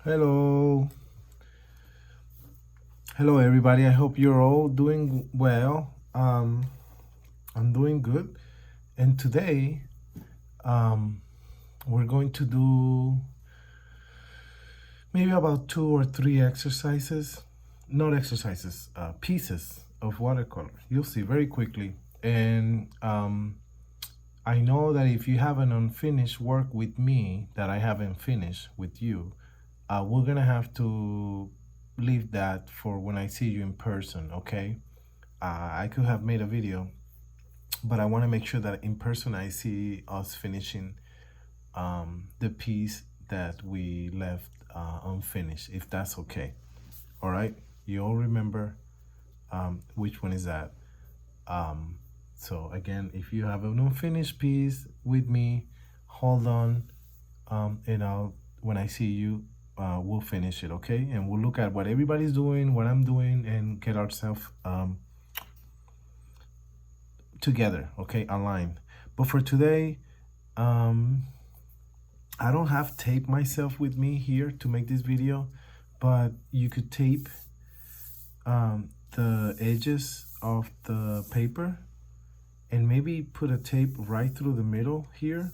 Hello. Hello, everybody. I hope you're all doing well. I'm doing good. And today, um, we're going to do maybe about 2 or 3 exercises. Not exercises, pieces of watercolor. You'll see very quickly. And I know that if you have an unfinished work with me that I haven't finished with you, we're gonna have to leave that for when I see you in person, okay? I could have made a video, but I want to make sure that in person I see us finishing the piece that we left unfinished, if that's okay. All right, you all remember which one is that. Um, so again, if you have an unfinished piece with me, hold on, and I'll when I see you, we'll finish it, okay? And we'll look at what everybody's doing, what I'm doing, and get ourselves together, okay, aligned. But for today, um, I don't have tape myself with me here to make this video, but you could tape the edges of the paper and maybe put a tape right through the middle here,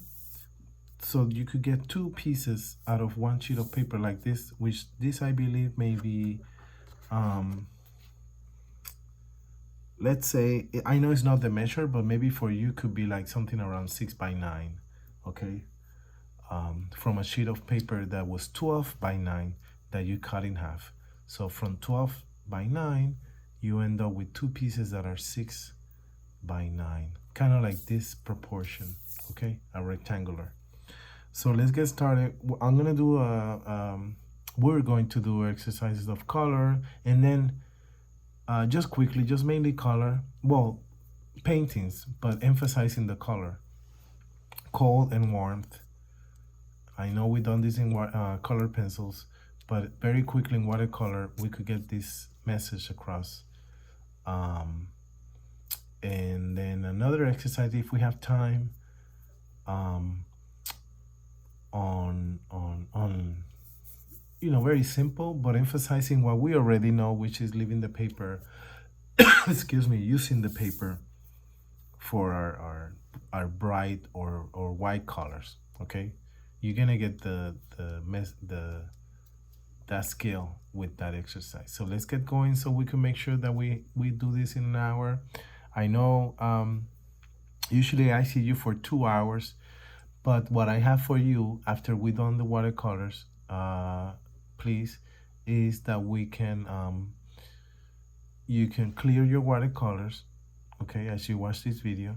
so you could get two pieces out of one sheet of paper like this, which this I believe may be let's say, I know it's not the measure, but maybe for you could be like something around 6 by 9, okay? From a sheet of paper that was 12 by 9 that you cut in half. So from 12 by 9, you end up with two pieces that are 6 by 9, kind of like this proportion, okay? A rectangular. So let's get started. I'm gonna do we're going to do exercises of color, and then just quickly, just mainly color. Well, paintings, but emphasizing the color, cold and warmth. I know we've done this in color pencils, but very quickly in watercolor, we could get this message across. And then another exercise, if we have time, on very simple, but emphasizing what we already know, which is leaving the paper, excuse me, using the paper for our bright or white colors, okay? You're gonna get that skill with that exercise. So let's get going so we can make sure that we do this in an hour. I know usually I see you for 2 hours, but what I have for you after we done the watercolors, please, is that we can you can clear your watercolors, okay, as you watch this video.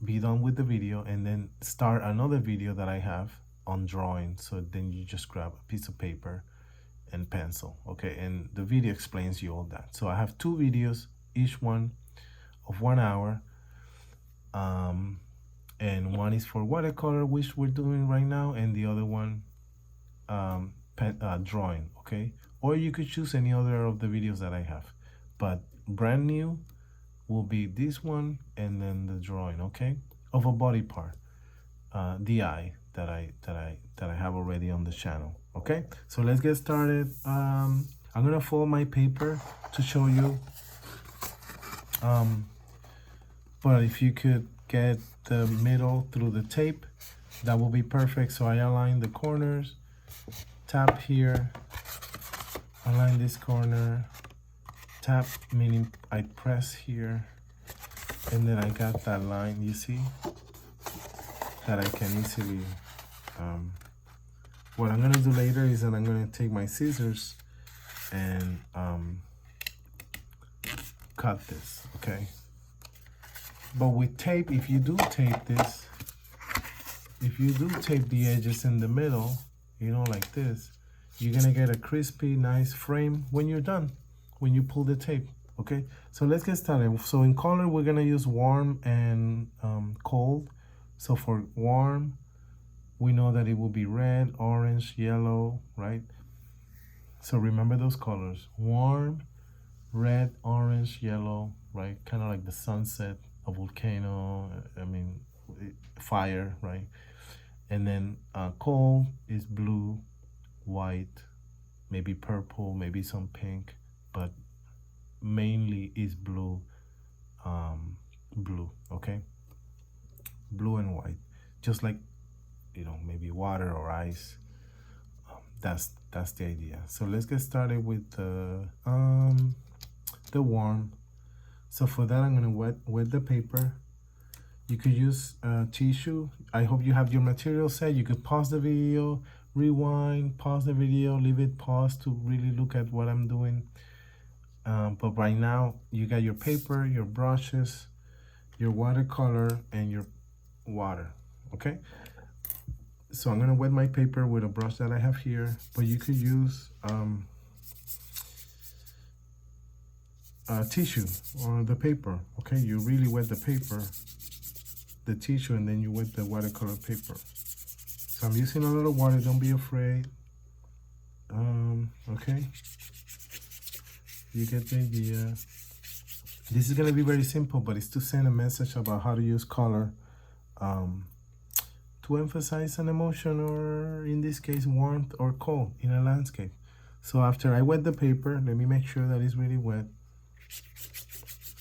Be done with the video and then start another video that I have on drawing. So then you just grab a piece of paper and pencil, okay, and the video explains you all that. So I have two videos, each one of 1 hour, and one is for watercolor, which we're doing right now, and the other one drawing, okay? Or you could choose any other of the videos that I have, but brand new will be this one, and then the drawing, okay, of a body part, the eye that I have already on the channel, okay? So let's get started. I'm gonna fold my paper to show you, but if you could get the middle through the tape, that will be perfect. So I align the corners, tap here, align this corner, tap, meaning I press here, and then I got that line, you see, that I can easily, what I'm gonna do later is that I'm gonna take my scissors and cut this, okay? But with tape, if you do tape this, if you do tape the edges in the middle, like this, you're gonna get a crispy, nice frame when you're done, when you pull the tape, okay? So let's get started. So in color, we're gonna use warm and cold. So for warm, we know that it will be red, orange, yellow, right? So remember those colors: warm, red, orange, yellow, right? Kind of like the sunset, a volcano, I mean, fire, right? And then coal is blue, white, maybe purple, maybe some pink, but mainly is blue, blue, okay? Blue and white, just like, maybe water or ice. That's the idea. So let's get started with the warm. So for that, I'm gonna wet the paper. You could use tissue. I hope you have your material set. You could pause the video, rewind, pause the video, leave it paused to really look at what I'm doing. But right now, you got your paper, your brushes, your watercolor, and your water, okay? So I'm gonna wet my paper with a brush that I have here, but you could use tissue or the paper, okay? You really wet the paper, the tissue, and then you wet the watercolor paper. So I'm using a little water, don't be afraid. Okay, you get the idea. This is gonna be very simple, but it's to send a message about how to use color to emphasize an emotion, or in this case, warmth or cold in a landscape. So after I wet the paper, let me make sure that it's really wet.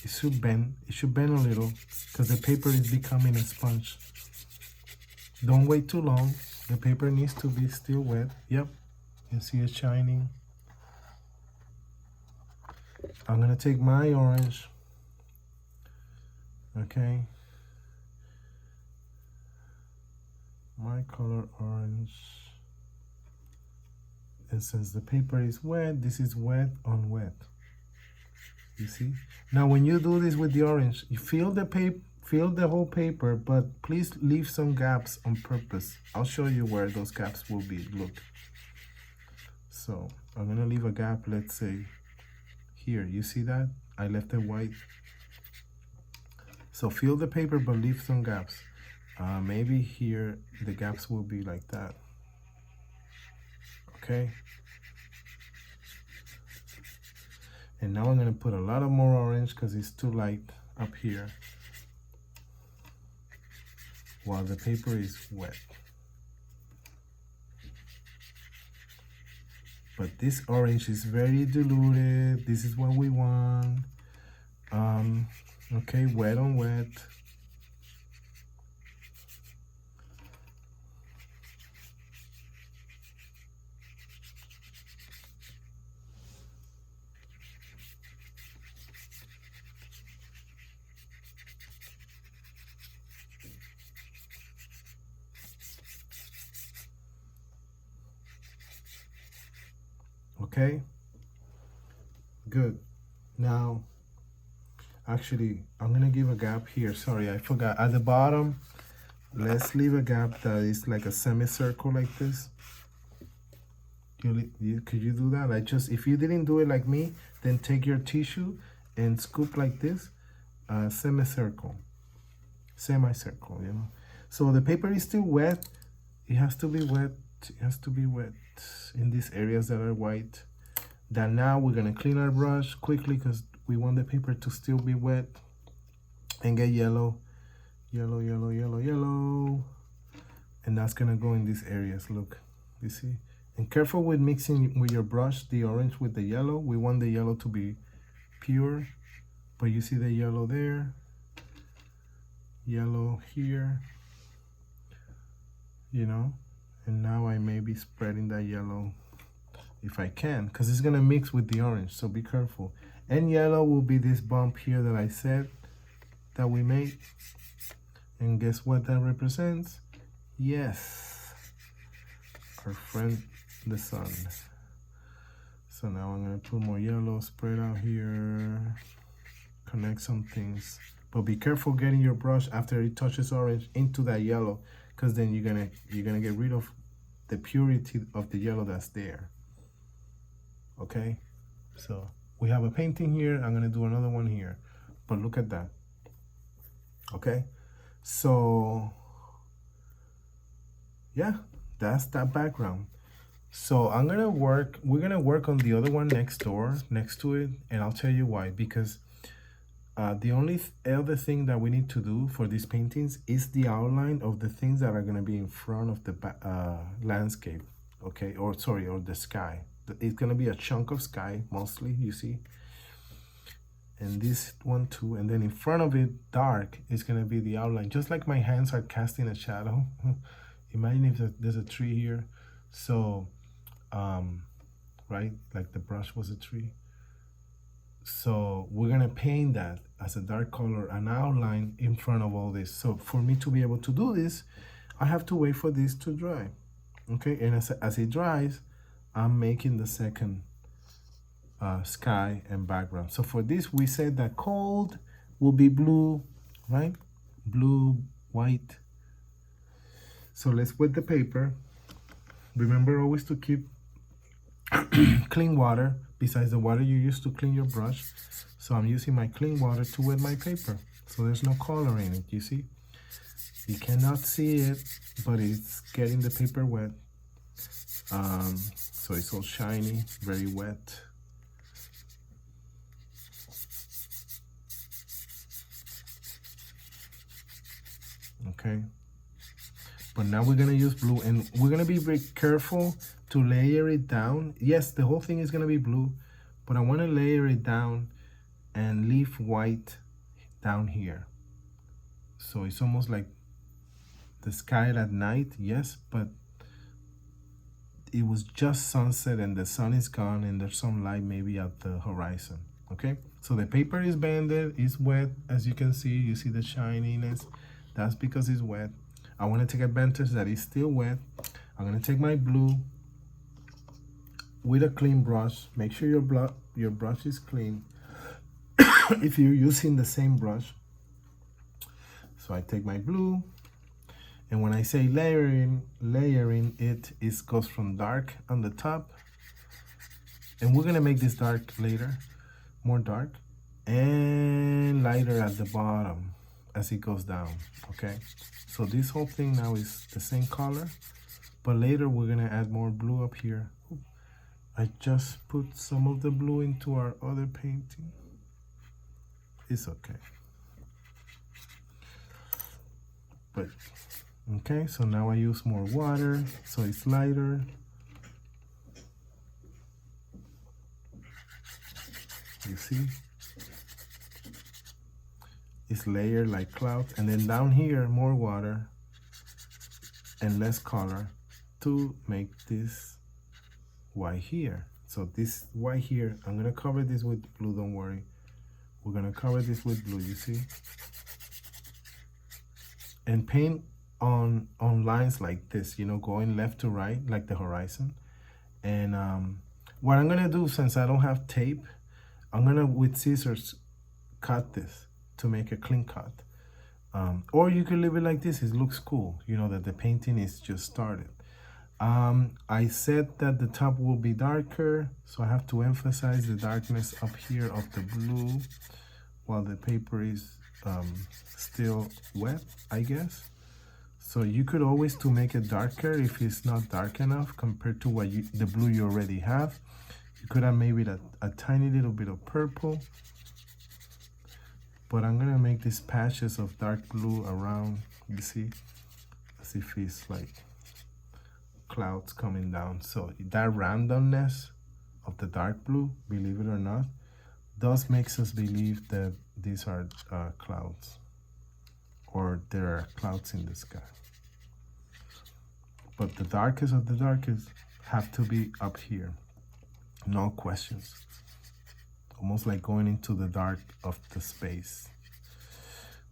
It should bend a little because the paper is becoming a sponge. Don't wait too long. The paper needs to be still wet. Yep, you see it shining. I'm gonna take my orange, okay? My color orange. And since the paper is wet, this is wet on wet. You see? Now when you do this with the orange, you fill the whole paper, but please leave some gaps on purpose. I'll show you where those gaps will be. Look. So I'm gonna leave a gap, let's say here. You see that? I left it white. So fill the paper, but leave some gaps. Maybe here the gaps will be like that. Okay. And now I'm gonna put a lot of more orange because it's too light up here while the paper is wet. But this orange is very diluted. This is what we want. Okay, wet on wet. Okay, good. Now, actually, I'm gonna give a gap here. Sorry, I forgot. At the bottom, let's leave a gap that is like a semicircle like this. Could you do that? If you didn't do it like me, then take your tissue and scoop like this, semicircle, semicircle, So the paper is still wet. It has to be wet. It has to be wet in these areas that are white. Then now we're gonna clean our brush quickly because we want the paper to still be wet, and get yellow, yellow, yellow, yellow, yellow. And that's gonna go in these areas, look, you see? And careful with mixing with your brush, the orange with the yellow. We want the yellow to be pure, but you see the yellow there, yellow here, and now I may be spreading that yellow if I can, because it's gonna mix with the orange, so be careful. And yellow will be this bump here that I said that we made. And guess what that represents? Yes, our friend, the sun. So now I'm gonna put more yellow, spread out here, connect some things. But be careful getting your brush after it touches orange into that yellow, because then you're gonna get rid of the purity of the yellow that's there. Okay, so we have a painting here. I'm gonna do another one here, but look at that. Okay, so yeah, that's that background. So we're gonna work on the other one next to it, and I'll tell you why. Because The only other thing that we need to do for these paintings is the outline of the things that are going to be in front of the landscape, okay, or sorry, or the sky. It's going to be a chunk of sky mostly, you see, and this one too, and then in front of it dark is going to be the outline, just like my hands are casting a shadow. Imagine if there's a tree here, so right, like the brush was a tree. So we're gonna paint that as a dark color, an outline in front of all this. So for me to be able to do this, I have to wait for this to dry. Okay, and as it dries, I'm making the second sky and background. So for this, we said that cold will be blue, right? Blue, white. So let's wet the paper. Remember always to keep clean water besides the water you use to clean your brush. So I'm using my clean water to wet my paper, so there's no color in it. You see, you cannot see it, but it's getting the paper wet. So it's all shiny, very wet. Okay, but now we're gonna use blue, and we're gonna be very careful to layer it down. Yes, the whole thing is gonna be blue, but I want to layer it down and leave white down here. So it's almost like the sky at night, yes, but it was just sunset and the sun is gone and there's some light maybe at the horizon. Okay, so the paper is bended, it's wet, as you can see. You see the shininess, that's because it's wet. I want to take advantage that it's still wet. I'm going to take my blue with a clean brush. Make sure your brush is clean if you're using the same brush. So I take my blue, and when I say layering it goes from dark on the top, and we're gonna make this dark later, more dark, and lighter at the bottom as it goes down. Okay, so this whole thing now is the same color, but later we're gonna add more blue up here. I just put some of the blue into our other painting. It's okay. But, okay, so now I use more water, so it's lighter. You see? It's layered like clouds. And then down here, more water and less color to make this white here. So this white here, I'm gonna cover this with blue, don't worry. We're gonna cover this with blue, you see? And paint on lines like this, you know, going left to right, like the horizon. And what I'm gonna do, since I don't have tape, I'm gonna, with scissors, cut this to make a clean cut. Or you could leave it like this, it looks cool, you know, that the painting is just started. I said that the top will be darker, so I have to emphasize the darkness up here of the blue while the paper is still wet, I guess. So you could always to make it darker if it's not dark enough compared to what the blue you already have. You could have maybe a tiny little bit of purple, but I'm gonna make these patches of dark blue around, you see, as if it's like clouds coming down. So that randomness of the dark blue, believe it or not, does makes us believe that these are clouds, or there are clouds in the sky. But the darkest of the darkest have to be up here, no questions. Almost like going into the dark of the space.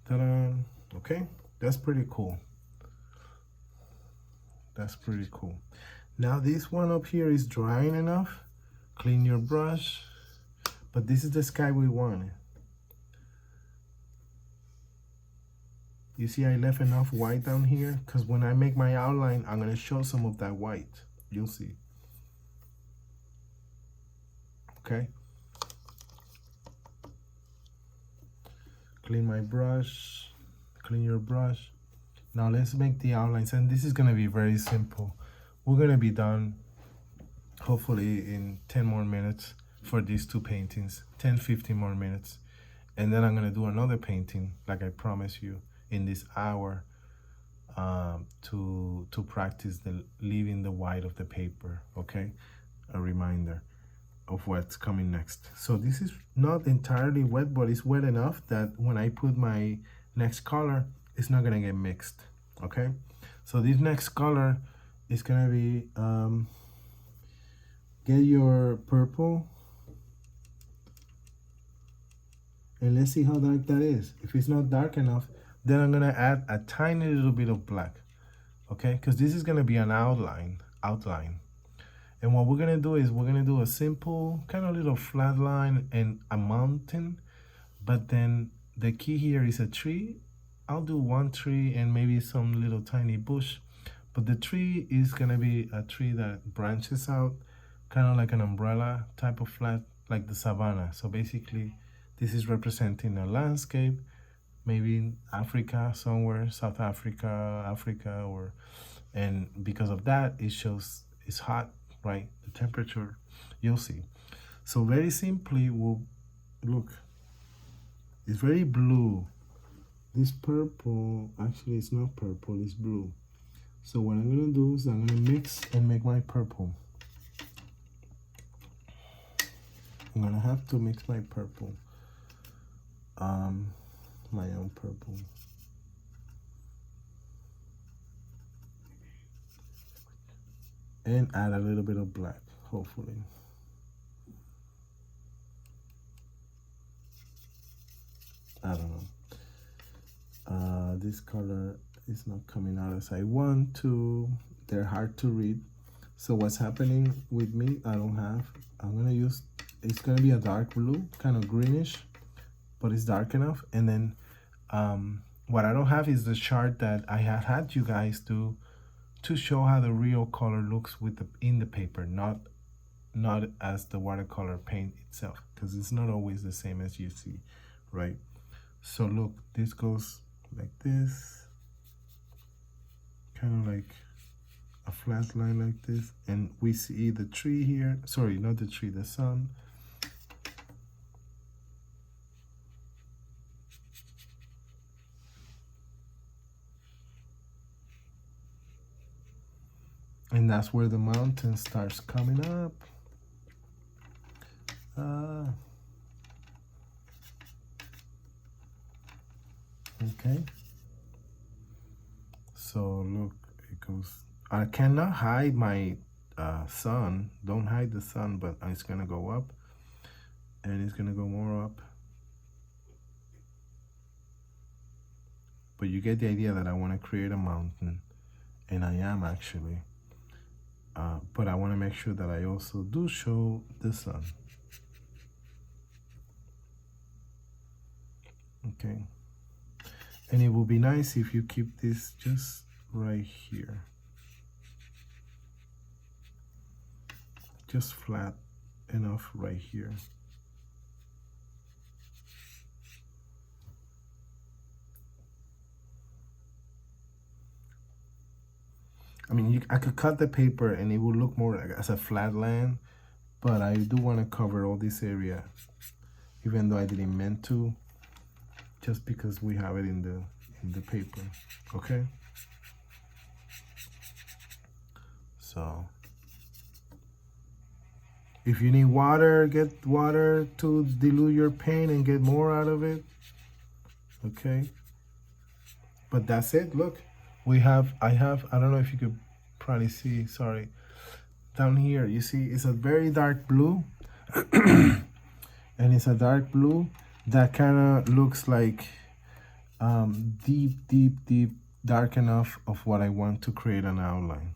Ta-da! Okay, that's pretty cool. That's pretty cool. Now this one up here is drying enough. Clean your brush. But this is the sky we wanted. You see I left enough white down here because when I make my outline, I'm gonna show some of that white. You'll see. Okay. Clean my brush. Clean your brush. Now let's make the outlines, and this is gonna be very simple. We're gonna be done hopefully in 10 more minutes for these two paintings, 10-15 more minutes. and then I'm gonna do another painting like I promised you in this hour, to practice the leaving the white of the paper. Okay, a reminder of what's coming next. So this is not entirely wet, but it's wet enough that when I put my next color, it's not gonna get mixed. Okay, so this next color is gonna be, get your purple, and let's see how dark that is. If it's not dark enough, then I'm gonna add a tiny little bit of black. Okay, because this is gonna be an outline. And what we're gonna do is we're gonna do a simple kind of little flat line and a mountain, but then the key here is a tree. I'll do one tree and maybe some little tiny bush, but the tree is gonna be a tree that branches out, kind of like an umbrella type of flat, like the savanna. So basically, this is representing a landscape, maybe in Africa somewhere, South Africa, Africa, and because of that, it shows it's hot, right? The temperature, you'll see. So very simply, we'll look. It's very blue. This purple, actually it's not purple, it's blue. So what I'm gonna do is I'm gonna mix and make my purple. I'm gonna have to mix my purple, my own purple. And add a little bit of black, hopefully. I don't know. This color is not coming out as I want to. They're hard to read. So what's happening with me, I'm gonna use, it's gonna be a dark blue, kind of greenish, but it's dark enough. And then what I don't have is the chart that I had you guys do to show how the real color looks in the paper, not as the watercolor paint itself, because it's not always the same as you see, right? So look, this goes like this, kind of like a flat line like this, and we see the tree here. Sorry, not the tree, the sun. And that's where the mountain starts coming up. Okay. So look, it goes. I cannot hide my sun. Don't hide the sun, but it's gonna go up, and it's gonna go more up. But you get the idea that I want to create a mountain, and I am actually. But I want to make sure that I also do show the sun. Okay. And it will be nice if you keep this just right here. Just flat enough right here. I mean, I could cut the paper and it will look more like as a flat land, but I do want to cover all this area, even though I didn't meant to, just because we have it in the paper. Okay. So if you need water, get water to dilute your paint and get more out of it. Okay. But that's it. Look, I don't know if you could probably see, sorry, down here, you see, it's a very dark blue. And it's a dark blue that kind of looks like deep, dark enough of what I want to create an outline.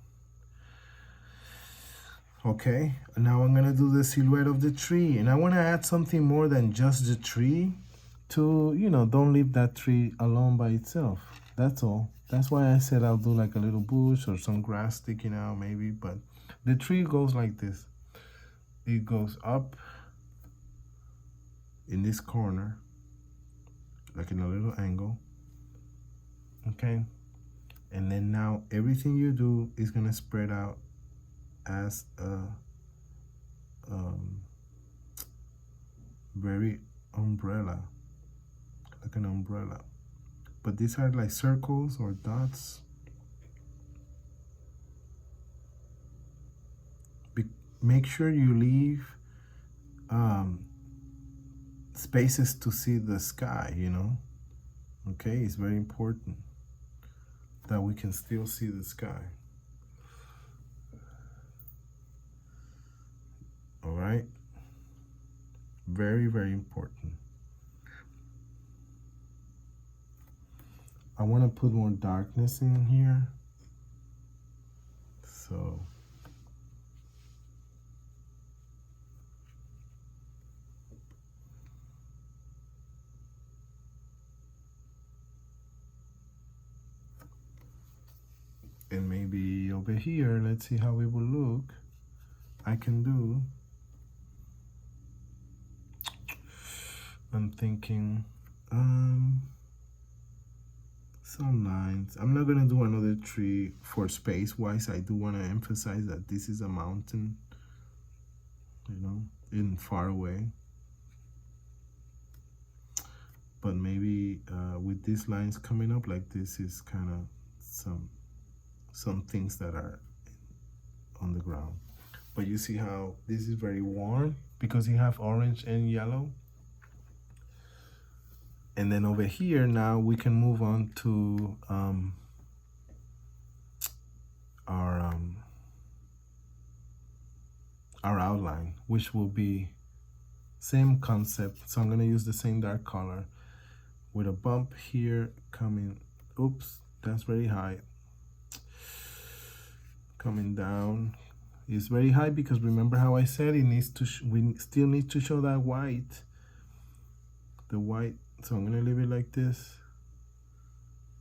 Okay, now I'm gonna do the silhouette of the tree, and I want to add something more than just the tree to, don't leave that tree alone by itself. That's all. That's why I said I'll do like a little bush or some grass sticking out maybe, but the tree goes like this. It goes up in this corner, like in a little angle. Okay, and then now everything you do is gonna spread out as a very umbrella like an umbrella. But these are like circles or dots. Make sure you leave spaces to see the sky, you know. Okay, it's very important that we can still see the sky. All right, very, very important. I want to put more darkness in here. So and maybe over here, let's see how it will look. I can do, I'm thinking some lines. I'm not gonna do another tree for space wise. I do want to emphasize that this is a mountain, you know, in far away. But maybe with these lines coming up like this is kind of some things that are on the ground. But you see how this is very warm because you have orange and yellow. And then over here now we can move on to our outline, which will be same concept. So I'm gonna use the same dark color with a bump here coming. Oops, that's very high. Coming down is very high because remember how I said it needs to. We still need to show that white. The white. So I'm gonna leave it like this.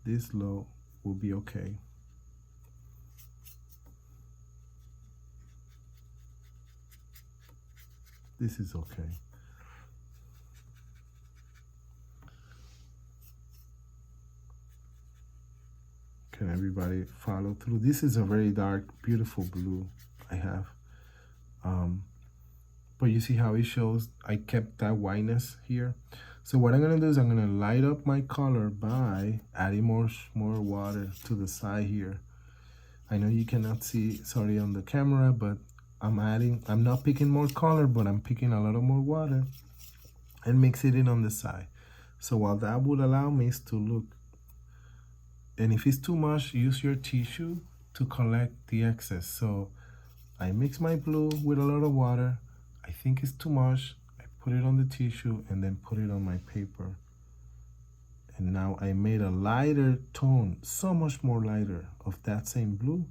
This low will be okay. This is okay. Can everybody follow through? This is a very dark, beautiful blue I have. But you see how it shows I kept that whiteness here. So what I'm gonna do is I'm gonna light up my color by adding more water to the side here. I know you cannot see, sorry, on the camera, but I'm not picking more color, but I'm picking a lot of more water and mix it in on the side. So while that would allow me to look, and if it's too much, use your tissue to collect the excess. So I mix my blue with a lot of water. I think it's too much. I put it on the tissue and then put it on my paper. And now I made a lighter tone, so much more lighter of that same blue.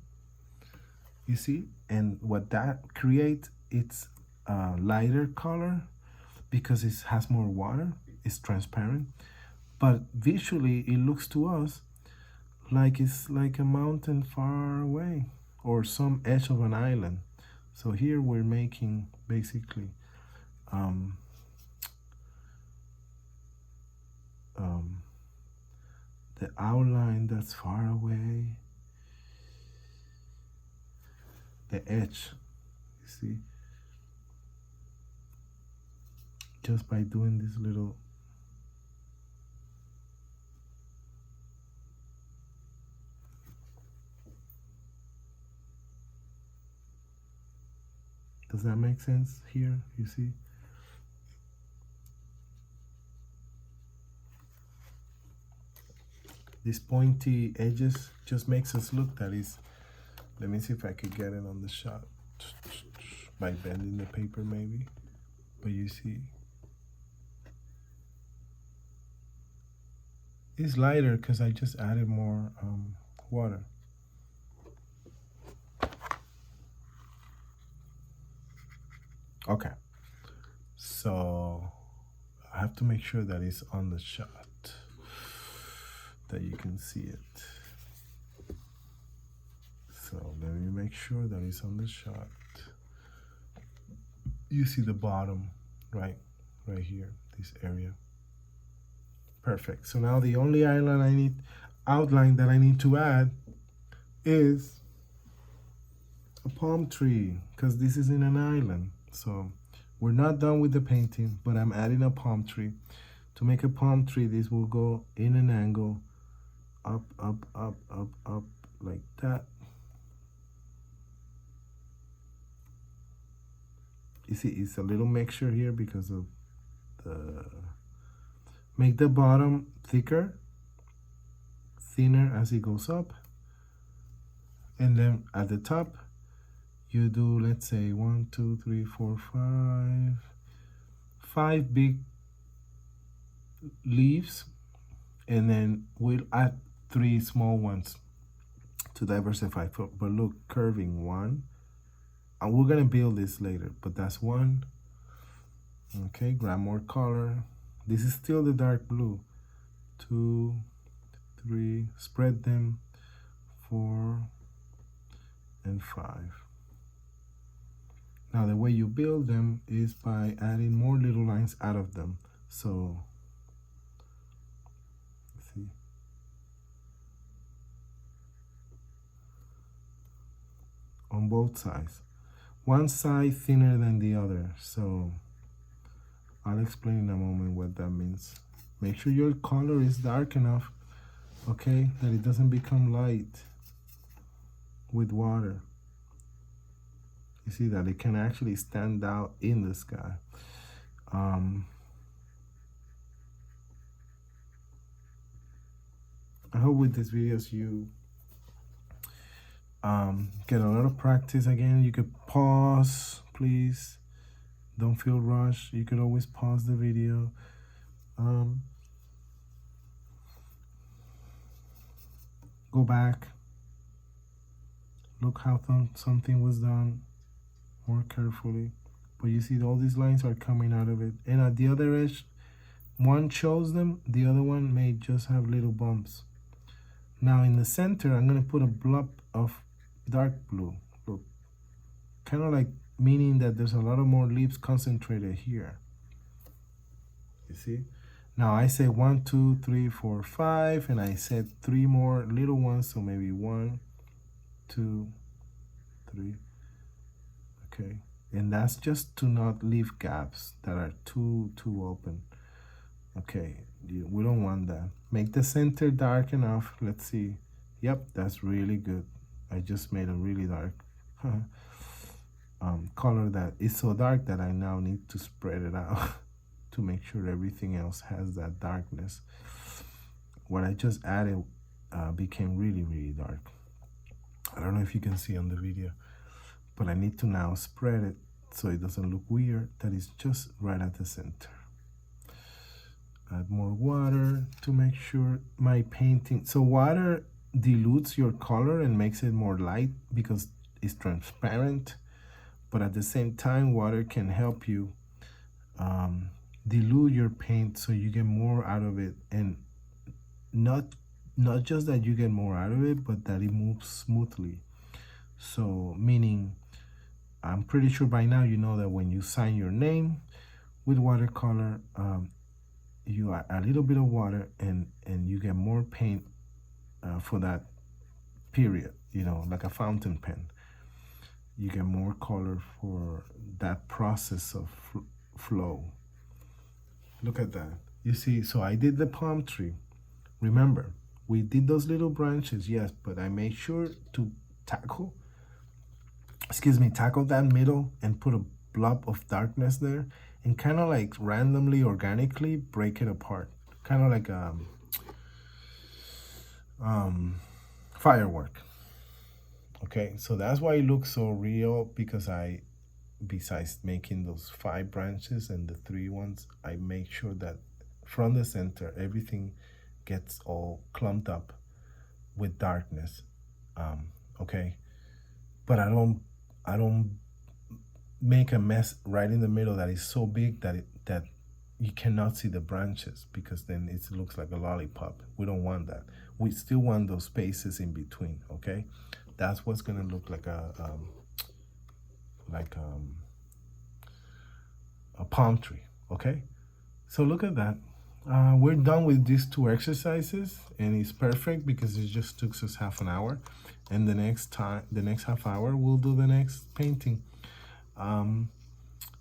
You see? And what that creates, it's a lighter color because it has more water. It's transparent. But visually, it looks to us like it's like a mountain far away or some edge of an island. So here we're making basically the outline that's far away, the edge, you see, just by doing this little does that make sense here? You see? These pointy edges just makes us look that is, let me see if I could get it on the shot by bending the paper maybe. But you see, it's lighter because I just added more water. Okay, so I have to make sure that it's on the shot, that you can see it. So let me make sure that it's on the shot. You see the bottom, right here, this area. Perfect. So now the only outline that I need to add is a palm tree, because this is in an island. So we're not done with the painting, but I'm adding a palm tree. To make a palm tree, this will go in an angle, up, up, up, up, up, like that. You see, it's a little mixture here because of the, make the bottom thicker, thinner as it goes up. And then at the top, you do, let's say 1, 2, 3, 4, 5 big leaves, and then we'll add 3 small ones to diversify. But look, curving 1, and we're gonna build this later, but that's 1. Okay, grab more color. This is still the dark blue. 2, 3, spread them, 4 and 5. Now the way you build them is by adding more little lines out of them. So, see, on both sides. One side thinner than the other. So I'll explain in a moment what that means. Make sure your color is dark enough, okay, that it doesn't become light with water. You see that it can actually stand out in the sky. I hope with these videos you get a lot of practice. Again, you could pause, please. Don't feel rushed. You could always pause the video. Go back. Look how something was done more carefully. But you see all these lines are coming out of it. And at the other edge, one shows them, the other one may just have little bumps. Now in the center, I'm gonna put a blob of dark blue. Look, kind of like meaning that there's a lot of more leaves concentrated here. You see? Now I say 1, 2, 3, 4, 5, and I said 3 more little ones, so maybe 1, 2, 3. Okay, and that's just to not leave gaps that are too open. Okay, we don't want that. Make the center dark enough. Let's see. Yep, that's really good. I just made a really dark color that is so dark that I now need to spread it out to make sure everything else has that darkness. What I just added became really dark. I don't know if you can see on the video, but I need to now spread it so it doesn't look weird, that it's just right at the center. Add more water to make sure my painting, so water dilutes your color and makes it more light because it's transparent, but at the same time water can help you dilute your paint so you get more out of it, and not just that you get more out of it, but that it moves smoothly. So meaning, I'm pretty sure by now you know that when you sign your name with watercolor, you add a little bit of water and you get more paint for that period, you know, like a fountain pen. You get more color for that process of flow. Look at that. You see, so I did the palm tree. Remember, we did those little branches, yes, but I made sure to tackle that middle and put a blob of darkness there and kind of like randomly, organically break it apart. Kind of like firework. Okay, so that's why it looks so real, because besides making those 5 branches and the 3 ones, I make sure that from the center, everything gets all clumped up with darkness. Okay, but I don't make a mess right in the middle that is so big that you cannot see the branches, because then it looks like a lollipop. We don't want that. We still want those spaces in between. Okay, that's what's gonna look like a palm tree. Okay, so look at that. We're done with these 2 exercises, and it's perfect because it just took us half an hour, and the next half hour we'll do the next painting. And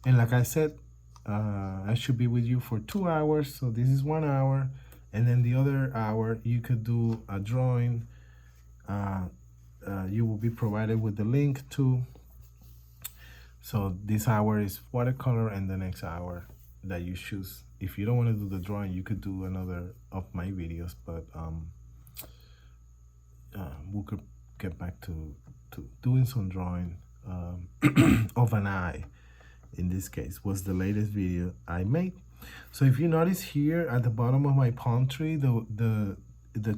like I said, I should be with you for 2 hours, so this is 1 hour, and then the other hour you could do a drawing. You will be provided with the link too. So this hour is watercolor, and the next hour that you choose. If you don't want to do the drawing, you could do another of my videos, but we could get back to doing some drawing of an eye. In this case was the latest video I made. So if you notice here at the bottom of my palm tree, the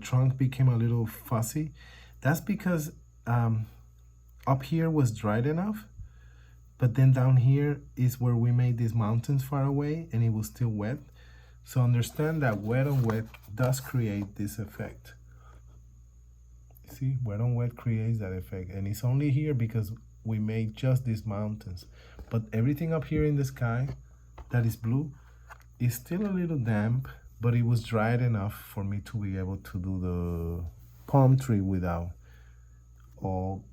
trunk became a little fuzzy. That's because up here was dried enough, but then down here is where we made these mountains far away, and it was still wet. So understand that wet on wet does create this effect. See, wet on wet creates that effect, and it's only here because we made just these mountains. But everything up here in the sky that is blue is still a little damp, but it was dried enough for me to be able to do the palm tree without all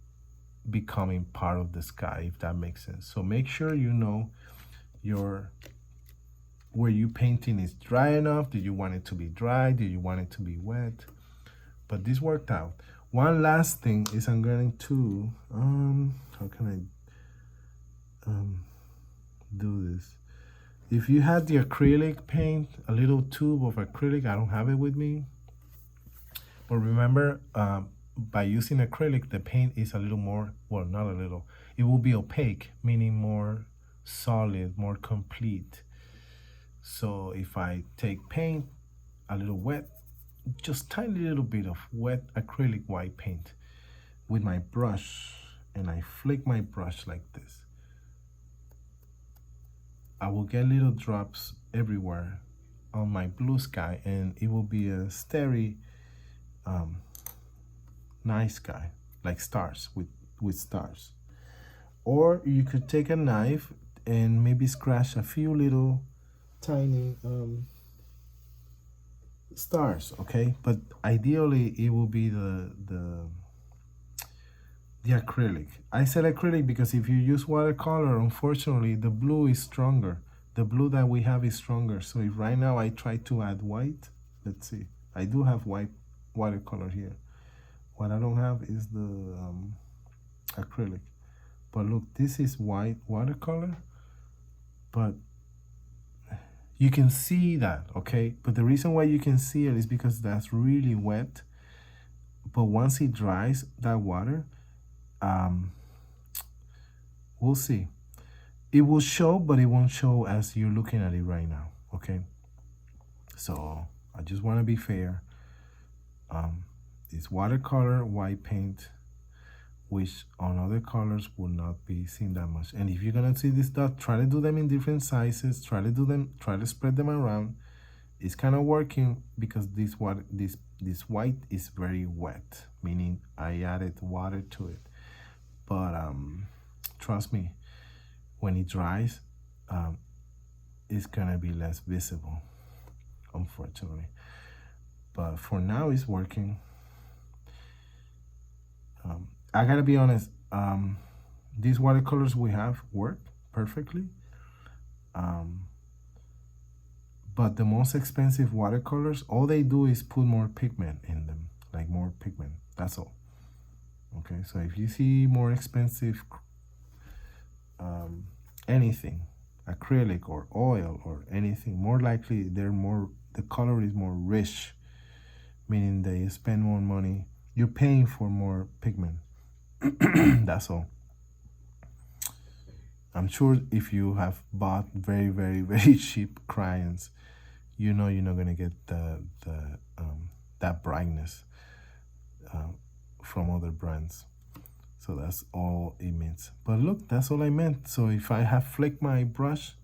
becoming part of the sky, if that makes sense. So make sure you know where you painting is dry enough. Do you want it to be dry? Do you want it to be wet? But this worked out. One last thing is I'm going to how can I do this? If you had the acrylic paint, a little tube of acrylic, I don't have it with me, but remember, by using acrylic, the paint is a little more, well, not a little, it will be opaque, meaning more solid, more complete. So if I take paint, a little wet, just tiny little bit of wet acrylic white paint with my brush, and I flick my brush like this, I will get little drops everywhere on my blue sky, and it will be a starry, nice sky, like stars, with stars. Or you could take a knife and maybe scratch a few little tiny stars, okay? But ideally it will be the acrylic. I said acrylic because if you use watercolor, unfortunately the blue is stronger. The blue that we have is stronger. So if right now I try to add white, let's see, I do have white watercolor here. What I don't have is the acrylic. But look, this is white watercolor, but you can see that, okay? But the reason why you can see it is because that's really wet. But once it dries, that water, we'll see. It will show, but it won't show as you're looking at it right now, okay? So I just want to be fair. It's watercolor, white paint, which on other colors will not be seen that much. And if you're gonna see this dot, try to do them in different sizes. Try to spread them around. It's kind of working because this white is very wet, meaning I added water to it. But trust me, when it dries, it's gonna be less visible, unfortunately. But for now, it's working. I gotta be honest, these watercolors we have work perfectly. But the most expensive watercolors, all they do is put more pigment in them, like more pigment, that's all. Okay, so if you see more expensive anything, acrylic or oil or anything, more likely the color is more rich, meaning they spend more money. You're paying for more pigment. That's all. I'm sure if you have bought very, very, very cheap crayons, you know you're not gonna get that brightness from other brands. So that's all it means. But look, that's all I meant. So if I have flicked my brush,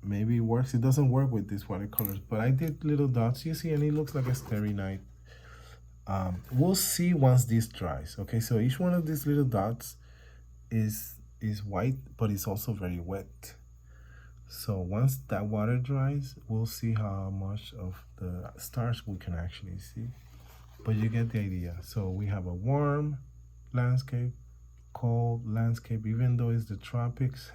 maybe it works. It doesn't work with these watercolors, but I did little dots, you see, and it looks like a starry night. We'll see once this dries. Okay, so each one of these little dots is white, but it's also very wet. So once that water dries, we'll see how much of the stars we can actually see. But you get the idea. So we have a warm landscape, cold landscape, even though it's the tropics.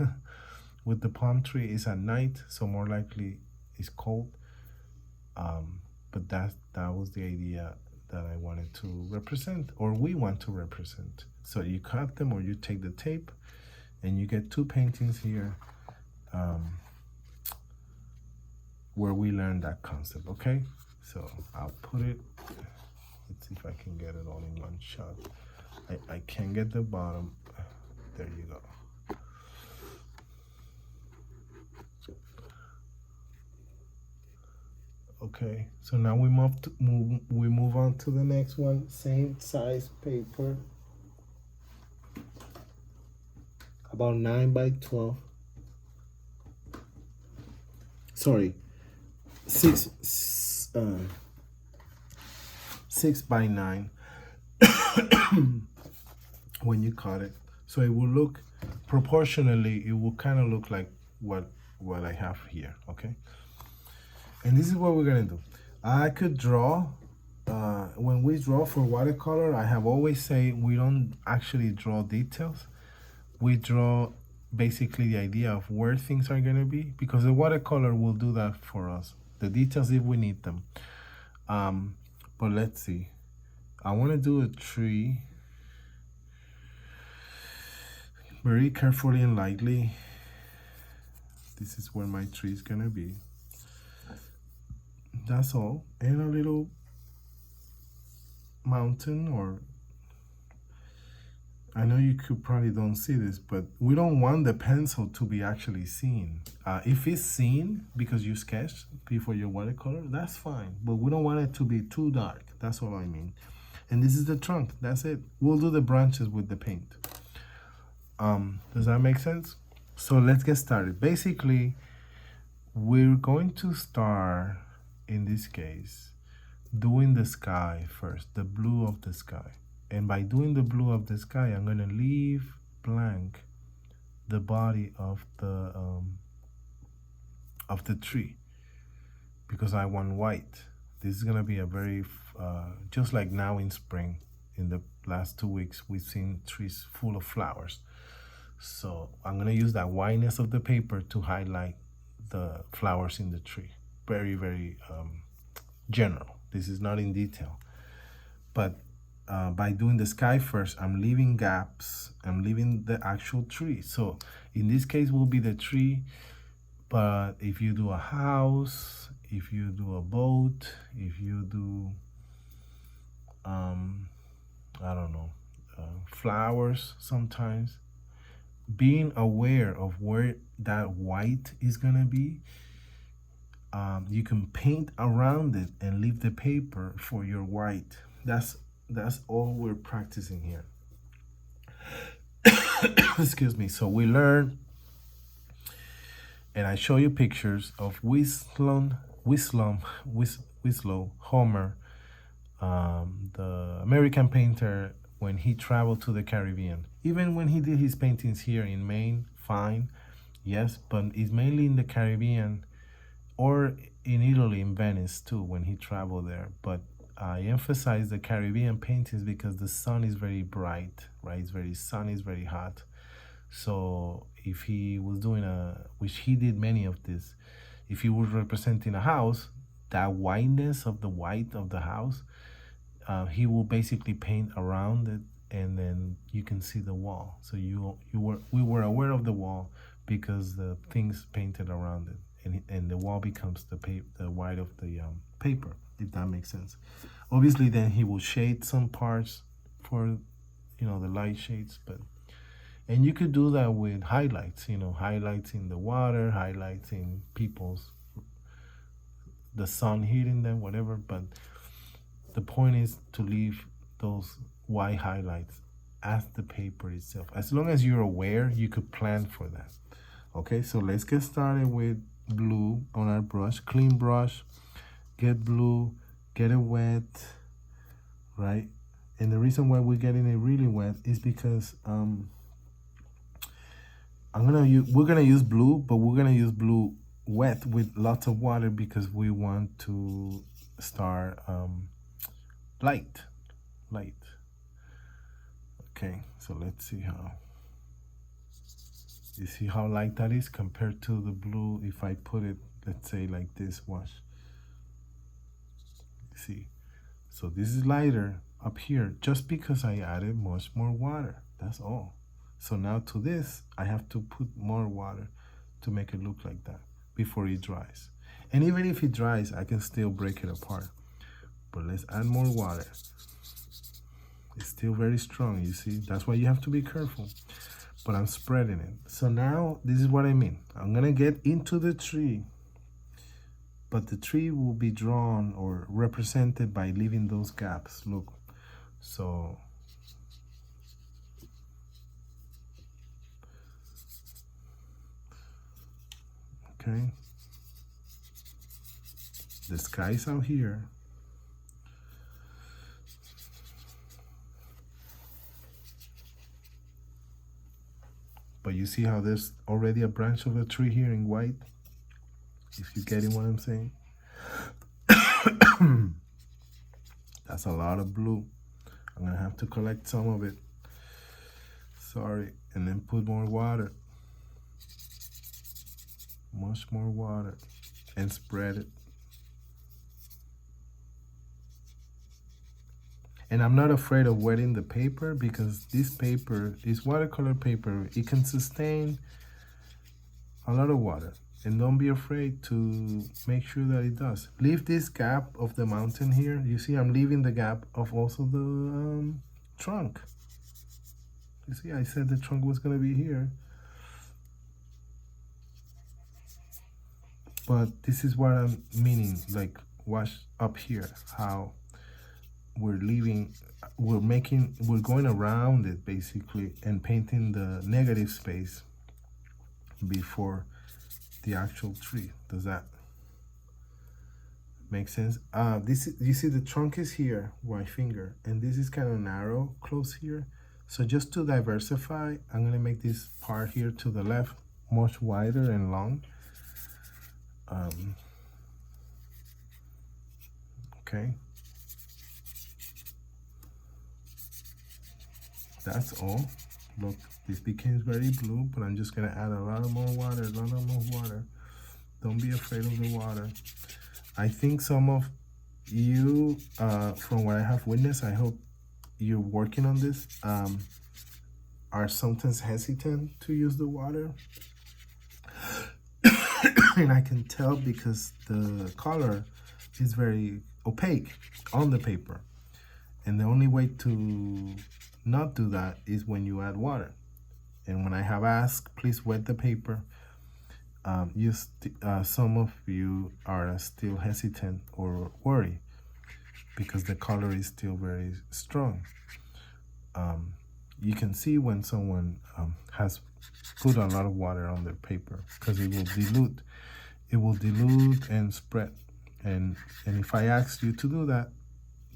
With the palm tree, it's at night, so more likely it's cold. But that was the idea that I wanted to represent, or we want to represent. So you cut them, or you take the tape, and you get two paintings here, where we learn that concept. Okay, so I'll put it. Let's see if I can get it all in one shot. I can't get the bottom. There you go. Okay, so now we move on to the next one. Same size paper, about 9 by 12. Sorry, 6 by 9. When you cut it, so it will look proportionally. It will kind of look like what I have here. Okay. And this is what we're gonna do. I could draw, when we draw for watercolor, I have always say we don't actually draw details. We draw basically the idea of where things are gonna be, because the watercolor will do that for us. The details if we need them. But let's see. I wanna do a tree very carefully and lightly. This is where my tree is gonna be. That's all. And a little mountain, or I know you could probably don't see this, but we don't want the pencil to be actually seen. If it's seen because you sketched before your watercolor, that's fine, but we don't want it to be too dark. That's all I mean. And this is the trunk. That's it. We'll do the branches with the paint. Does that make sense? So let's get started. Basically, we're going to start, in this case, doing the sky first, the blue of the sky. And by doing the blue of the sky, I'm gonna leave blank the body of the tree, because I want white. This is gonna be a very, just like now in spring, in the last 2 weeks, we've seen trees full of flowers. So I'm gonna use that whiteness of the paper to highlight the flowers in the tree. Very, very general. This is not in detail. But by doing the sky first, I'm leaving gaps. I'm leaving the actual tree. So in this case will be the tree. But if you do a house, if you do a boat, if you do, I don't know, flowers sometimes, being aware of where that white is gonna be, you can paint around it and leave the paper for your white. That's all we're practicing here. Excuse me. So we learn, and I show you pictures of Winslow Homer, the American painter, when he traveled to the Caribbean. Even when he did his paintings here in Maine, fine, yes, but it's mainly in the Caribbean, or in Italy, in Venice too, when he traveled there. But I emphasize the Caribbean paintings because the sun is very bright, right? It's very sunny, it's very hot. So if he was doing which he did many of this, if he was representing a house, that whiteness of the white of the house, he will basically paint around it, and then you can see the wall. So we were aware of the wall because the things painted around it. And the wall becomes the white of the paper, if that makes sense. Obviously, then he will shade some parts for, the light shades, and you could do that with highlights, highlighting the water, highlighting the sun hitting them, whatever. But the point is to leave those white highlights as the paper itself. As long as you're aware, you could plan for that. Okay, so let's get started with blue on our brush. Clean brush, get blue, get it wet, right? And the reason why we're getting it really wet is because we're gonna use blue, but we're gonna use blue wet with lots of water, because we want to start light. Okay, so let's see how. You see how light that is compared to the blue if I put it, let's say like this wash. See, so this is lighter up here just because I added much more water. That's all. So now to this, I have to put more water to make it look like that before it dries. And even if it dries, I can still break it apart. But let's add more water. It's still very strong, you see? That's why you have to be careful. But I'm spreading it. So now, this is what I mean. I'm gonna get into the tree, but the tree will be drawn or represented by leaving those gaps. Look, so okay, the sky's out here. But you see how there's already a branch of a tree here in white? If you're getting what I'm saying. That's a lot of blue. I'm gonna have to collect some of it. Sorry, and then put more water. Much more water. And spread it. And I'm not afraid of wetting the paper because this paper, this watercolor paper, it can sustain a lot of water. And don't be afraid to make sure that it does. Leave this gap of the mountain here. You see, I'm leaving the gap of also the trunk. You see, I said the trunk was gonna be here. But this is what I'm meaning, like wash up here, how we're going around it basically and painting the negative space before the actual tree. Does that make sense? You see the trunk is here, my finger, and this is kind of narrow, close here. So just to diversify, I'm gonna make this part here to the left much wider and long. Okay. That's all. Look, this became very blue, but I'm just gonna add a lot more water, a lot more water. Don't be afraid of the water. I think some of you, from what I have witnessed, I hope you're working on this, are sometimes hesitant to use the water. And I can tell because the color is very opaque on the paper. And the only way to not do that is when you add water. And when I have asked, please wet the paper, some of you are still hesitant or worried because the color is still very strong. You can see when someone has put a lot of water on their paper because it will dilute. It will dilute and spread. And if I asked you to do that,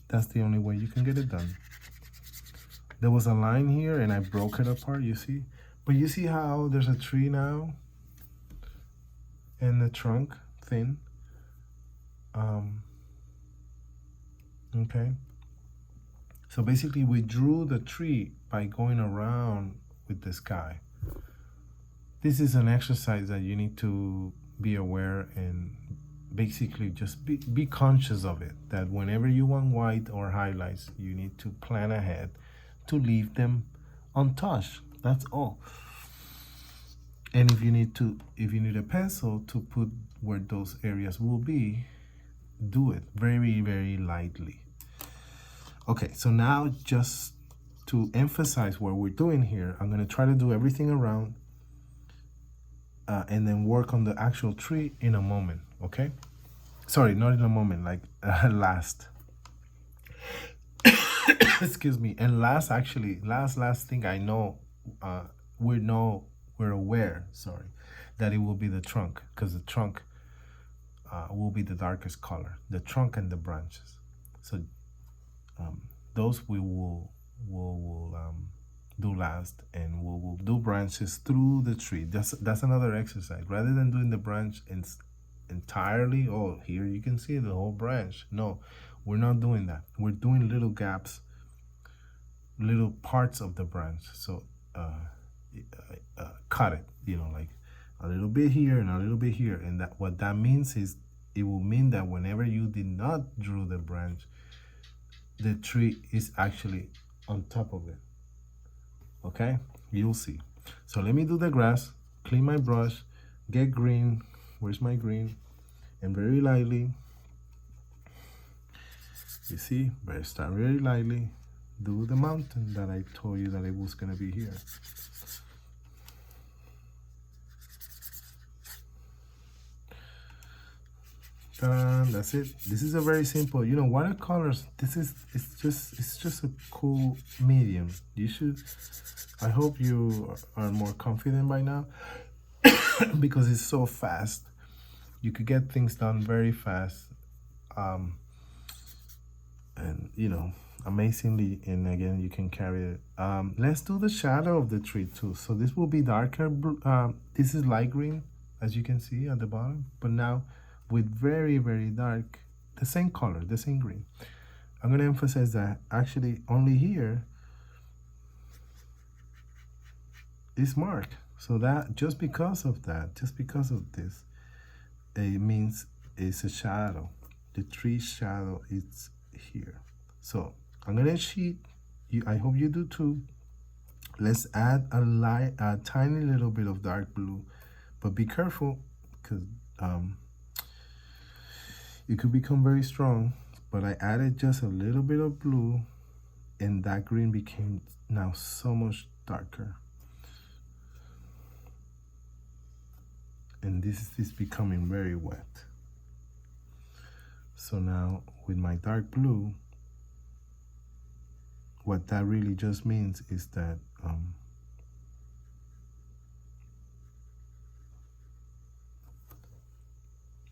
that's the only way you can get it done. There was a line here and I broke it apart, you see? But you see how there's a tree now? And the trunk, thin. Okay. So basically we drew the tree by going around with the sky. This is an exercise that you need to be aware and basically just be conscious of it, that whenever you want white or highlights, you need to plan ahead to leave them untouched. That's all. And if you need a pencil to put where those areas will be, do it very, very lightly. Okay, so now just to emphasize what we're doing here, I'm gonna try to do everything around and then work on the actual tree in a moment, okay? Sorry, not in a moment, like last. Excuse me. And last thing I know, we're aware, sorry, that it will be the trunk, because the trunk will be the darkest color, the trunk and the branches. So those we will do last, and we'll do branches through the tree. That's another exercise. Rather than doing the branch entirely, oh, here you can see the whole branch. No, we're not doing that. We're doing little gaps little parts of the branch. So cut it, you know, like a little bit here and a little bit here. And that what that means is it will mean that whenever you did not draw the branch, the tree is actually on top of it. Okay, you'll see. So let me do the grass, clean my brush, get green. Where's my green? And very lightly, you see, but start very lightly, do the mountain that I told you that it was gonna be here. That's it. This is a very simple, you know, watercolors. It's just a cool medium. You should. I hope you are more confident by now because it's so fast. You could get things done very fast, and you know, amazingly. And again, you can carry it. Let's do the shadow of the tree too. So this will be darker. This is light green, as you can see at the bottom. But now, with very, very dark, the same color, the same green. I'm gonna emphasize that actually only here is marked. So that just because of that, just because of this, it means it's a shadow. The tree shadow is here. So I'm gonna cheat. I hope you do too. Let's add a tiny little bit of dark blue, but be careful because it could become very strong. But I added just a little bit of blue, and that green became now so much darker. And this is becoming very wet. So now with my dark blue, what that really just means is that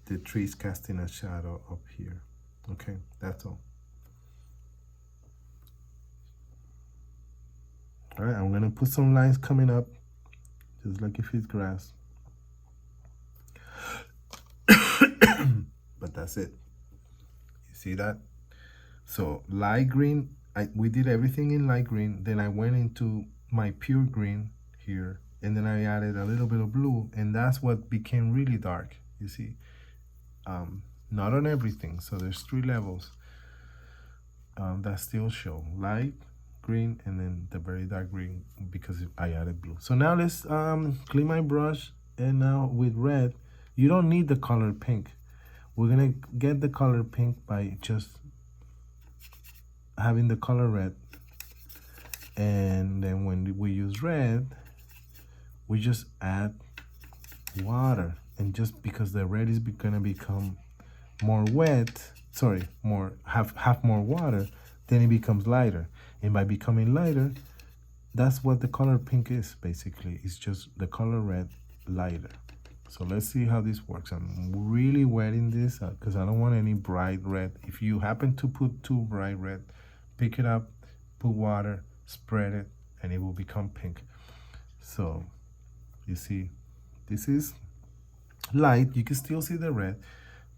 the tree is casting a shadow up here. Okay, that's all. All right, I'm gonna put some lines coming up, just like if it's grass. But that's it. You see that? So light green, we did everything in light green. Then I went into my pure green here, and then I added a little bit of blue, and that's what became really dark. You see, not on everything. So there's 3 levels that still show light green and then the very dark green because I added blue. So now let's clean my brush, and now with red, you don't need the color pink. We're gonna get the color pink by just having the color red, and then when we use red, we just add water, and just because the red is gonna become more wet, sorry, have more water, then it becomes lighter, and by becoming lighter, that's what the color pink is basically. It's just the color red lighter. So let's see how this works. I'm really wetting this because I don't want any bright red. If you happen to put too bright red, pick it up, put water, spread it, and it will become pink. So you see, this is light. You can still see the red,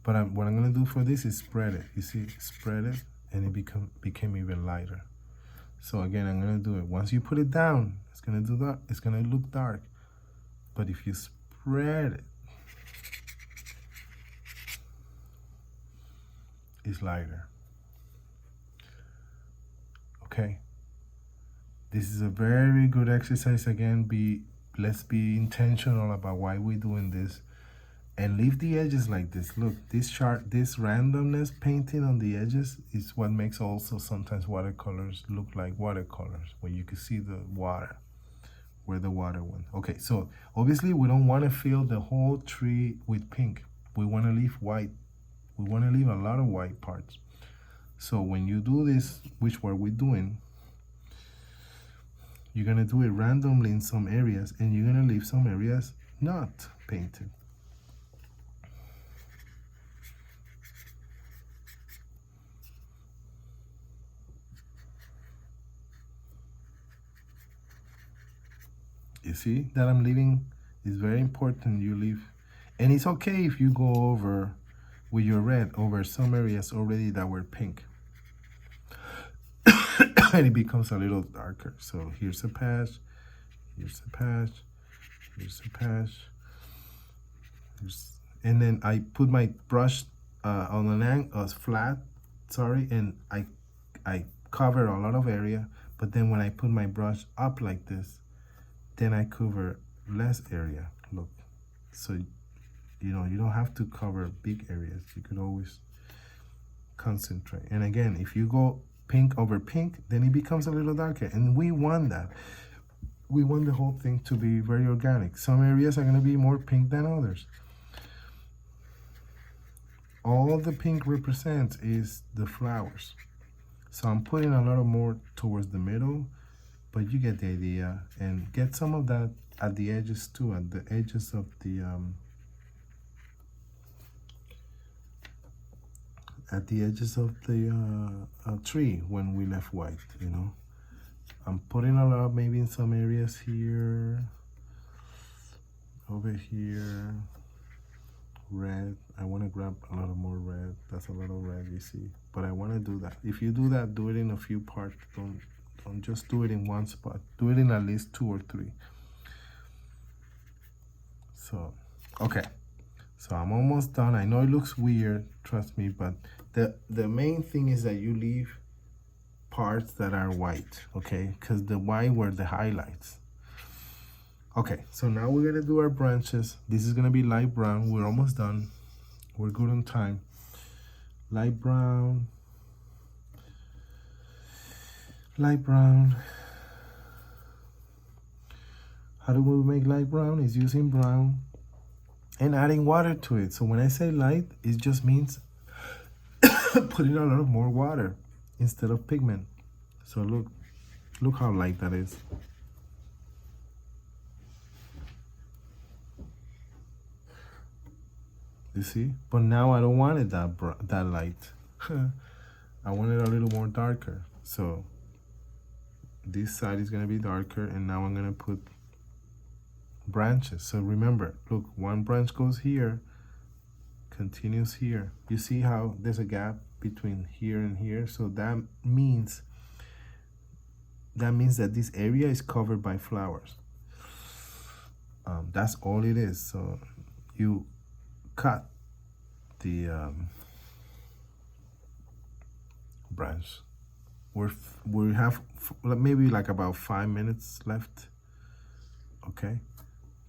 but what I'm gonna do for this is spread it. You see, spread it, and it became even lighter. So again, I'm gonna do it. Once you put it down, it's gonna do that. It's gonna look dark, but if you spread it, it's lighter. Okay. This is a very good exercise. Again, let's be intentional about why we're doing this, and leave the edges like this. Look, this randomness painting on the edges is what makes also sometimes watercolors look like watercolors, where you can see the water, where the water went. Okay, so obviously we don't want to fill the whole tree with pink. We want to leave white. We want to leave a lot of white parts. So when you do this, which what we're doing, you're gonna do it randomly in some areas, and you're gonna leave some areas not painted. You see that I'm leaving is very important. You leave, and it's okay if you go over with your red over some areas already that were pink. and it becomes a little darker. So here's a patch, here's a patch, here's a patch, and then I put my brush on an angle, flat, sorry, and I cover a lot of area, but then when I put my brush up like this, then I cover less area, look. So, you know, you don't have to cover big areas. You can always concentrate. And again, if you go pink over pink, then it becomes a little darker, and we want that. We want the whole thing to be very organic. Some areas are gonna be more pink than others. All the pink represents is the flowers. So I'm putting a lot of more towards the middle, but you get the idea, and get some of that at the edges too, at the edges of the tree when we left white, you know. I'm putting a lot maybe in some areas here, over here, red. I want to grab a lot of more red. That's a lot of red, you see. But I want to do that. If you do that, do it in a few parts. Don't just do it in one spot. Do it in at least 2 or 3. So, okay. So I'm almost done. I know it looks weird, trust me, but the main thing is that you leave parts that are white, okay? Because the white were the highlights. Okay, so now we're gonna do our branches. This is gonna be light brown. We're almost done. We're good on time. Light brown. Light brown. How do we make light brown? Is using brown and adding water to it. So when I say light, it just means putting a lot of more water instead of pigment. So look how light that is. You see? But now I don't want it that light. I want it a little more darker. So this side is gonna be darker, and now I'm gonna put branches. So remember, look, one branch goes here, continues here. You see how there's a gap between here and here? So that means that this area is covered by flowers. That's all it is. So you cut the branch. We have maybe like about 5 minutes left, okay?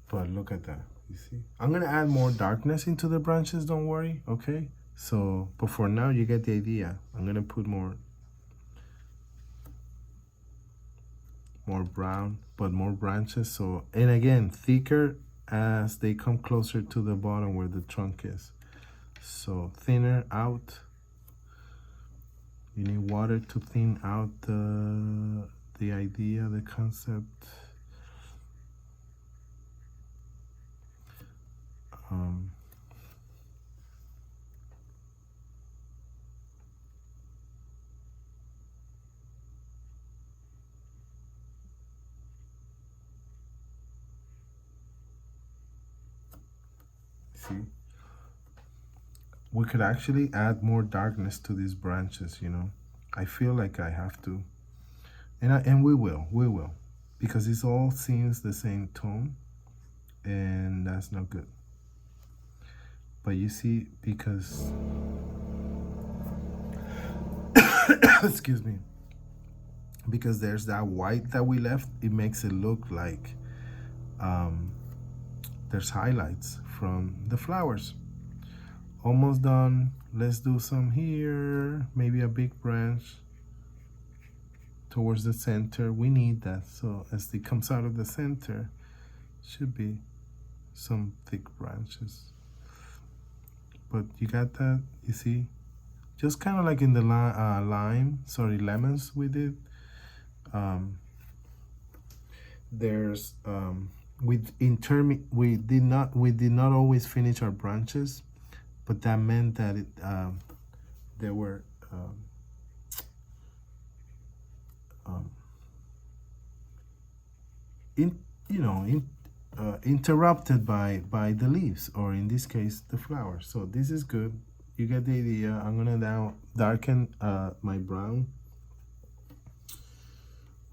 But look at that, you see? I'm gonna add more darkness into the branches, don't worry, okay? So, but for now, you get the idea. I'm gonna put more brown, but more branches. So, and again, thicker as they come closer to the bottom where the trunk is. So thinner out. You need water to thin out the idea, the concept. See, we could actually add more darkness to these branches, you know. I feel like I have to, and we will, because it all seems the same tone, and that's not good. But you see, because excuse me, because there's that white that we left, it makes it look like there's highlights from the flowers. Almost done. Let's do some here, maybe a big branch towards the center. We need that, so as it comes out of the center, should be some thick branches. But you got that, you see? Just kind of like in the lemons we did. There's we did not always finish our branches, but that meant that there were interrupted by the leaves, or in this case the flowers. So this is good. You get the idea. I'm gonna now darken my brown.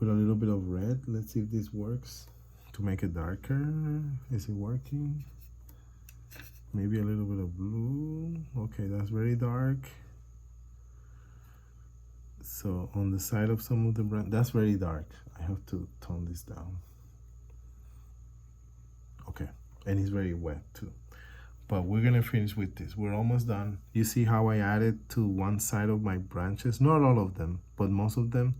with a little bit of red. Let's see if this works to make it darker. Is it working? Maybe a little bit of blue. Okay, that's very dark. So on the side of some of the brand, that's very dark. I have to tone this down. Okay, and it's very wet too. But we're gonna finish with this. We're almost done. You see how I added to one side of my branches? Not all of them, but most of them.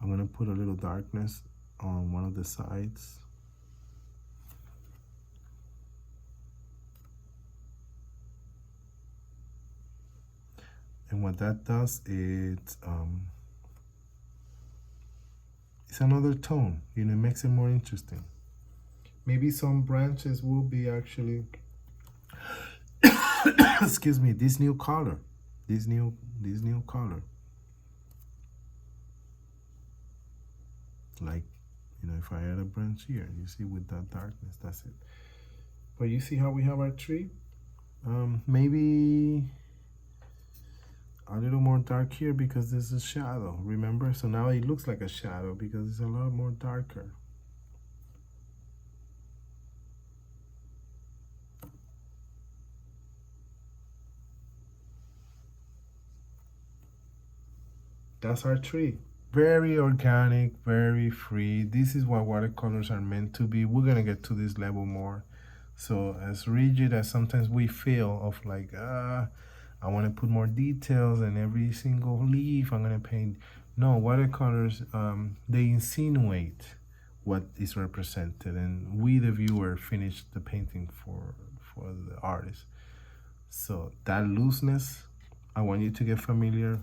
I'm gonna put a little darkness on one of the sides. And what that does is it's another tone, you know, it makes it more interesting. Maybe some branches will be actually excuse me, this new color. This new color. Like, you know, if I add a branch here, you see with that darkness, that's it. But you see how we have our tree? Maybe a little more dark here because there's a shadow, remember? So now it looks like a shadow because it's a lot more darker. That's our tree. Very organic, very free. This is what watercolors are meant to be. We're gonna get to this level more. So as rigid as sometimes we feel of like, I want to put more details in every single leaf I'm going to paint. No, watercolors, they insinuate what is represented, and we, the viewer, finish the painting for the artist. So that looseness, I want you to get familiar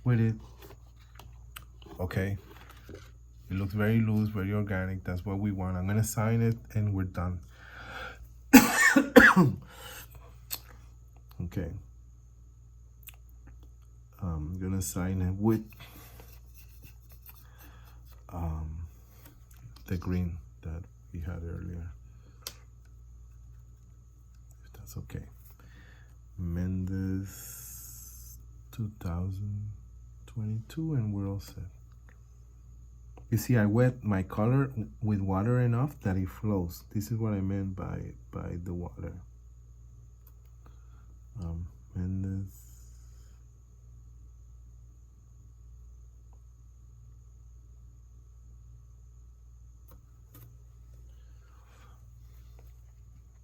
with it. Okay, it looks very loose, very organic. That's what we want. I'm going to sign it, and we're done. Okay. I'm gonna sign it with the green that we had earlier, if that's okay. Mendes 2022, and we're all set. You see, I wet my color with water enough that it flows. This is what I meant by the water. Mendes.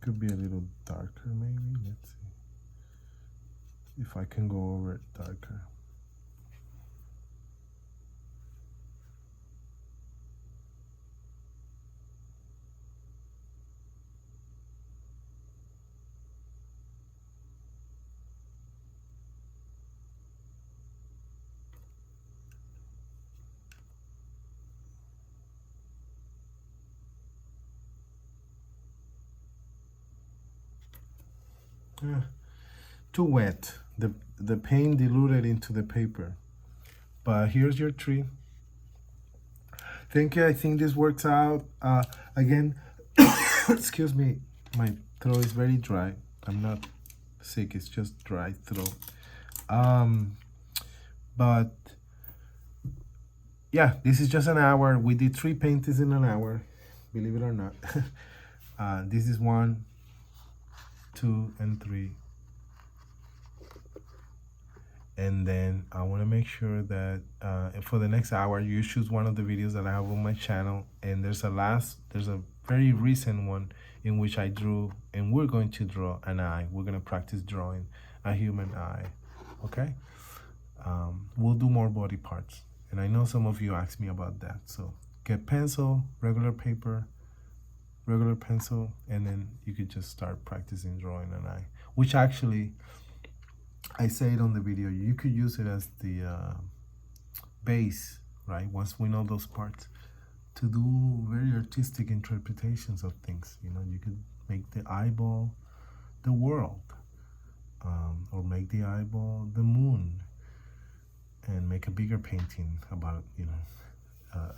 Could be a little darker, maybe. Let's see if I can go over it darker. Too wet. The paint diluted into the paper. But here's your tree. Thank you. I think this works out. Again, excuse me, my throat is very dry. I'm not sick, it's just dry throat. But yeah, this is just an hour. We did 3 paintings in an hour, believe it or not. This is 1, 2, and 3. And then I want to make sure that for the next hour, you choose one of the videos that I have on my channel. And there's a very recent one in which I drew, and we're going to draw an eye. We're going to practice drawing a human eye, okay? We'll do more body parts. And I know some of you asked me about that. So get pencil, regular paper, regular pencil, and then you could just start practicing drawing an eye, which actually, I say it on the video, you could use it as the base, right? Once we know those parts, to do very artistic interpretations of things. You know, you could make the eyeball the world, or make the eyeball the moon, and make a bigger painting about, you know,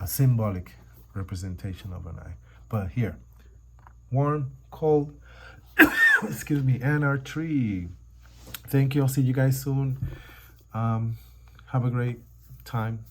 a symbolic representation of an eye. But here, warm, cold, excuse me, and our tree. Thank you. I'll see you guys soon. Have a great time.